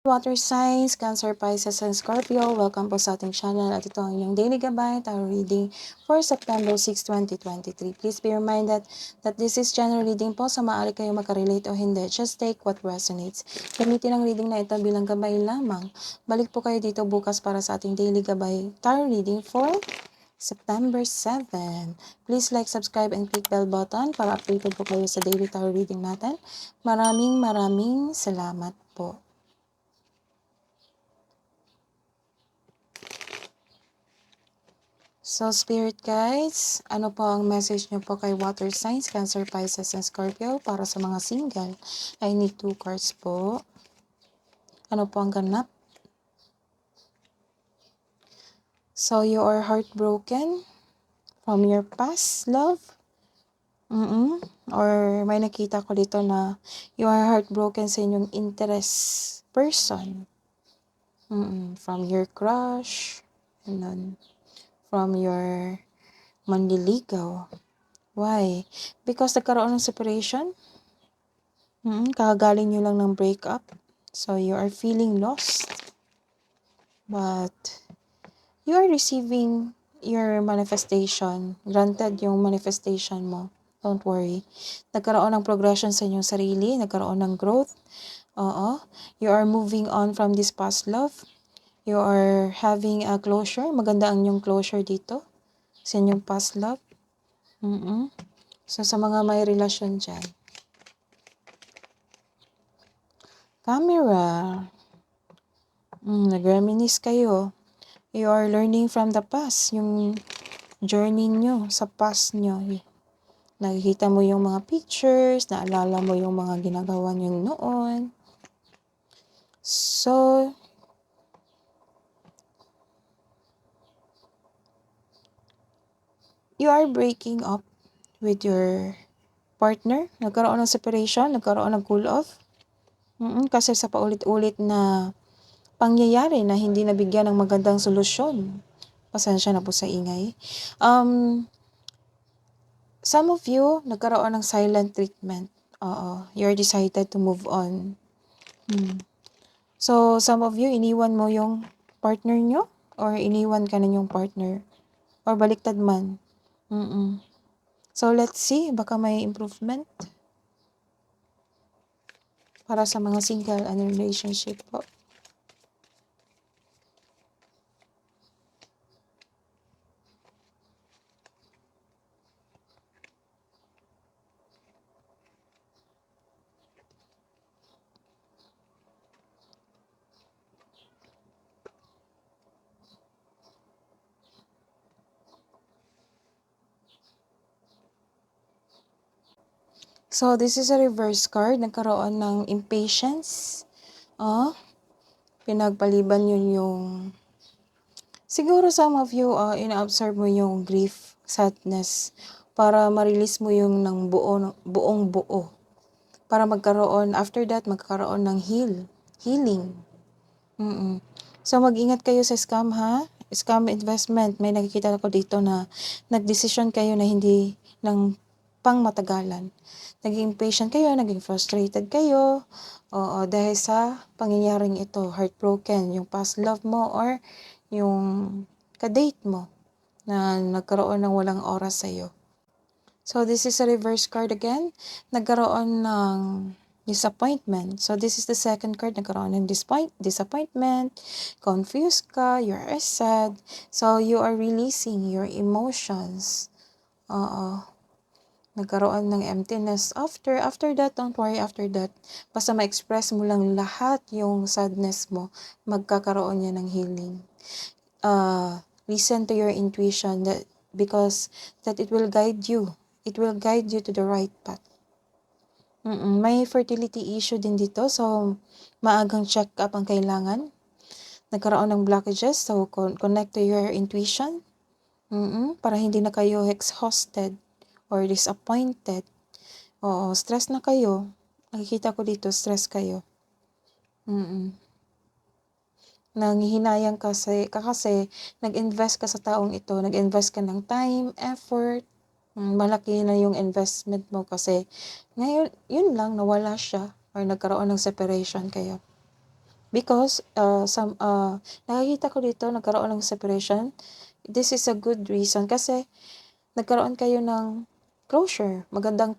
Water signs, Cancer, Pisces, and Scorpio. Welcome po sa ating channel at ito ang inyong daily gabay tarot reading for September 6, 2023. Please be reminded that this is general reading po, so maaari kayo makarelate o hindi. Just take what resonates. Gamitin ang reading na ito bilang gabay lamang. Balik po kayo dito bukas para sa ating daily gabay tarot reading for September 7. Please like, subscribe, and click bell button para updated po kayo sa daily tarot reading natin. Maraming salamat po. So, Spirit Guides, ano po ang message nyo po kay Water Signs, Cancer, Pisces, and Scorpio para sa mga single? I need 2 cards po. Ano po ang ganap? So, you are heartbroken from your past love? Or may nakita ko dito na you are heartbroken sa inyong interest person. From your crush, and from your manliligaw. Why? Because nagkaroon ng separation? Kakagaling nyo lang ng breakup. So, you are feeling lost. But, you are receiving your manifestation. Granted yung manifestation mo. Don't worry. Nagkaroon ng progression sa inyong sarili. Nagkaroon ng growth. Oo. You are moving on from this past love. You are having a closure. Maganda ang inyong closure dito. Sa inyong past love. So, sa mga may relasyon dyan. Camera. Nag-reminisce kayo. You are learning from the past. Yung journey nyo sa past nyo. Nakikita mo yung mga pictures, naalala mo yung mga ginagawa nyo noon. So, you are breaking up with your partner. Nagkaroon ng separation, nagkaroon ng cool off. Kasi sa paulit-ulit na pangyayari na hindi nabigyan ng magandang solusyon. Pasensya na po sa ingay. Some of you, nagkaroon ng silent treatment. You're decided to move on. So, some of you, iniwan mo yung partner nyo? Or iniwan ka na yung partner? Or baliktad man? So, let's see. Baka may improvement. Para sa mga single and relationship po. So, this is a reverse card. Nagkaroon ng impatience. Pinagpaliban yun yung... Siguro some of you, ina-observe mo yung grief, sadness, para ma-release mo yung ng buong buo. Para magkaroon, after that, magkaroon ng healing. So, mag-ingat kayo sa scam, ha? Scam investment. May nakikita ko dito na nag-decision kayo na hindi ng pang matagalan. Naging impatient kayo, naging frustrated kayo. Dahil sa pangyayaring ito, heartbroken, yung past love mo or yung ka-date mo na nagkaroon ng walang oras sa'yo. So, this is a reverse card again. Nagkaroon ng disappointment. So, this is the second card. Nagkaroon ng disappointment. Confused ka. You're sad. So, you are releasing your emotions. Nagkaroon ng emptiness. After that, don't worry after that. Basta ma-express mo lang lahat yung sadness mo, magkakaroon niya ng healing. Listen to your intuition because it will guide you. It will guide you to the right path. May fertility issue din dito, so maagang check-up ang kailangan. Nagkaroon ng blockages, so connect to your intuition. Para hindi na kayo exhausted or disappointed. Stress na kayo. Nakikita ko dito, stress kayo. Nanghihinayang kasi nag-invest ka sa taong ito, nag-invest ka ng time, effort, malaki na yung investment mo kasi ngayon, yun lang, nawala siya or nagkaroon ng separation kayo. Because, nakikita ko dito nagkaroon ng separation. This is a good reason kasi nagkaroon kayo ng closure, magandang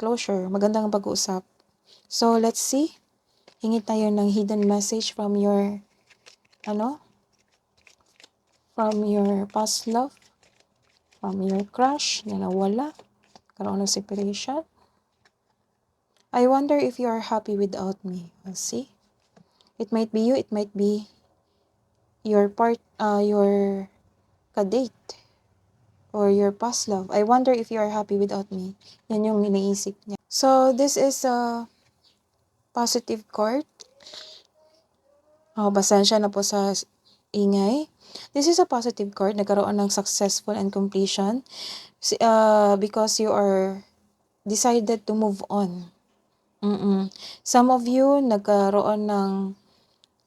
pag-uusap. So, let's see. Hingi tayo ng hidden message from your, from your past love, from your crush na nawala, karoon ng separation. I wonder if you are happy without me. Let's see. It might be you, it might be your your ka-date or your past love. I wonder if you are happy without me. Yan yung iniisip niya. So, this is a positive card. Pasensya na po sa ingay. This is a positive card. Nagkaroon ng successful and completion. Because you are decided to move on. Some of you, nagkaroon ng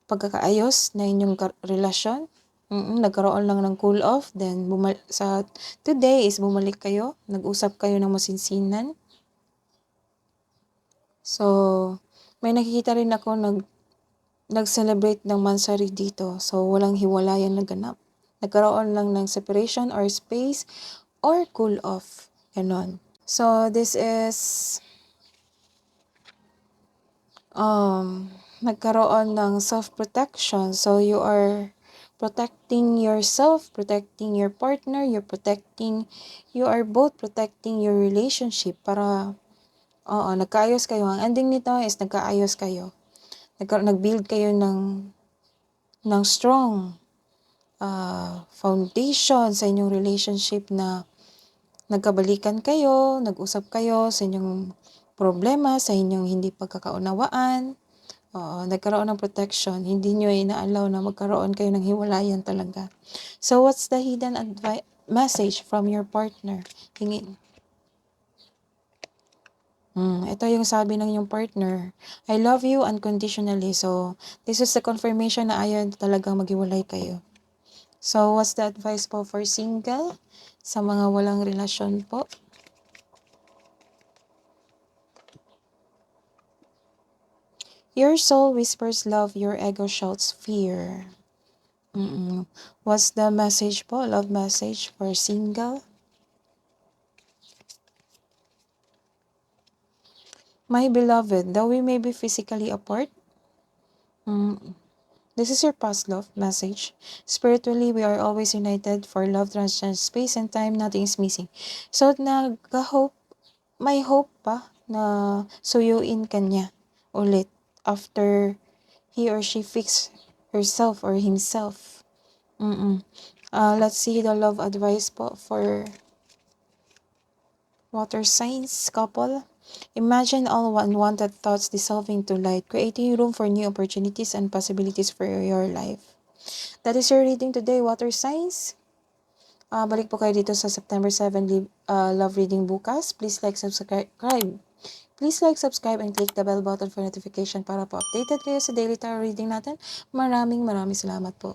pagkakaayos na inyong relasyon. Nagkaroon lang ng cool off. Then, today is bumalik kayo. Nag-usap kayo ng masinsinan. So, may nakikita rin ako nag-celebrate ng mansari dito. So, walang hiwalayan na ganap. Nagkaroon lang ng separation or space or cool off. Ganon. So, this is nagkaroon ng self-protection. So, you are protecting yourself, protecting your partner, you are both protecting your relationship para, nagkaayos kayo. Ang ending nito is nagkaayos kayo. Nag-build kayo ng strong foundation sa inyong relationship na nagkabalikan kayo, nag-usap kayo sa inyong problema, sa inyong hindi pagkakaunawaan. Nagkaroon ng protection. Hindi nyo ina-allow na magkaroon kayo ng hiwalayan talaga. So, what's the hidden message from your partner? Hingin. Ito yung sabi ng yung partner. I love you unconditionally. So, this is the confirmation na ayaw talagang maghiwalay kayo. So, what's the advice po for single? Sa mga walang relasyon po? Your soul whispers love, your ego shouts fear. What's the message po? Love message for single? My beloved, though we may be physically apart, this is your past love message. Spiritually, we are always united, for love transcends space and time, nothing is missing. So, may hope pa na suyuin ka niya ulit after he or she fix herself or himself. Let's see the love advice po for water signs couple. Imagine all unwanted thoughts dissolving to light, creating room for new opportunities and possibilities for your life. That is your reading today, water signs. Balik po kayo dito sa September 7 love reading bukas. Please like, subscribe. Please like, subscribe, and click the bell button for notification para po updated kayo sa daily tarot reading natin. Maraming salamat po.